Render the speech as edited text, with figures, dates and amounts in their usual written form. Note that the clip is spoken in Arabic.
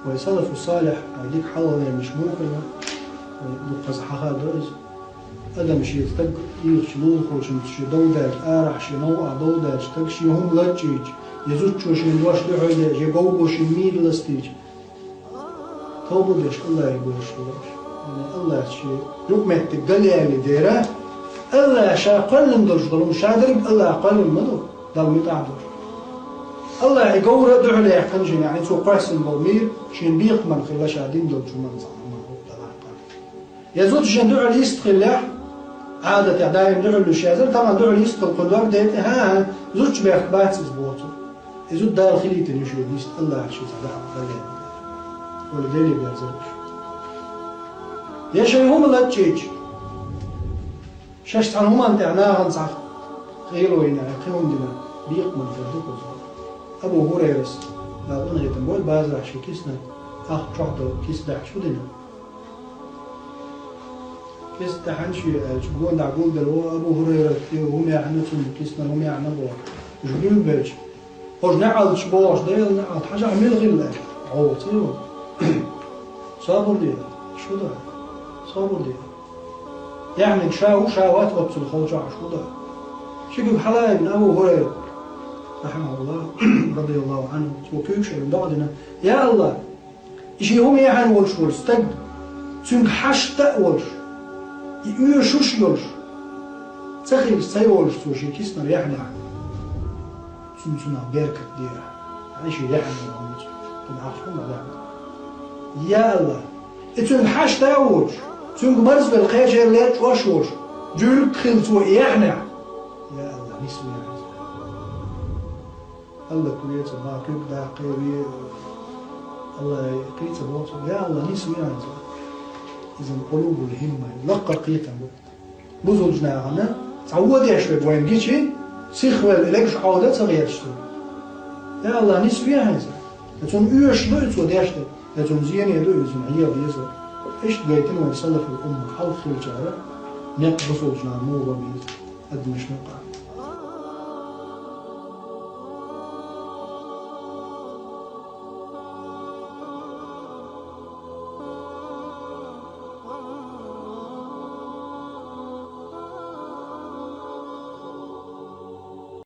ويسلف الصالح هذيك حلوة مش ممكن دقة حخا دوز أدم شيء تق يشلوخ وشي دودة آرح شي نوع دودة تق شي هم لتجيج يزوج شي نواش دعوة يجوب شي ميل لستيج توبدش الله يقولش يعني الله شيء يوم تقل يعني ديره الله شا قلن درج ضلوا شادرب الله قلن مدو ضل متعبر الله يقور دعوة يحكنجين يعني تو قاسم بالمير شين بيق من خلا شادين دول شو من صار يزوج شين دعوة يستخلح عادة دايم دعوة للشازر طبعا دعوة يستخل قدوار ديت ها زوج بيخ بات زبوطه يزود دار خليتن يشوف يست الله شو صدق الله ولا دليل بيزرش يا شيء هم لا تجيج شاشت عنهم أنت عناها نصح خيروا هنا خيروا دنا بيق من فردوك أبو هريرة لا أنا يتمول بازرع شيء كيسنا شحطة كيس دح شو دنا كيس دحن شيء شقول دعقول دلوا أبو هريرة هم يعنتهم كيسنا هم يعنبوا جبريل بيج هوش نعال شباش ديل نعال حاجة عمل غير عوض صابر ديل شو ده صابر ديل يعني شاوات وقت الخوجة شو ده شكل حلايب من أبو هريرة رحمه الله رضي الله عنه وكيف شيء من بعدنا يا الله إيش هم يعني ولش ولستج تنك حش تأولش يشوش يولش تخيل سيولش توشي كيسنا ريحنا سنسنا بيركت ديرة يعني شيء ريحنا وعمج تنعرفون يا الله تنك حش تأولش تنك مرز بالخيجر ليش وشوش جولك خلتو يحنا يا الله نسوي الله كويت الله كيف دا قوي الله كويت الله يا الله نسوي إذا قلوب الهمة لقى قيتا بزوج ناعنا تعود يا شباب وين جيتي سيخوال إليكش عودة صغير شتو يا الله نسوي هذا لتون أيش دوت وداشت لتون زين يدو يزن هي بيزر إيش بيتين ويصلف الأمة حلق الجارة نقبص وجنا مو بميز قد مش نقع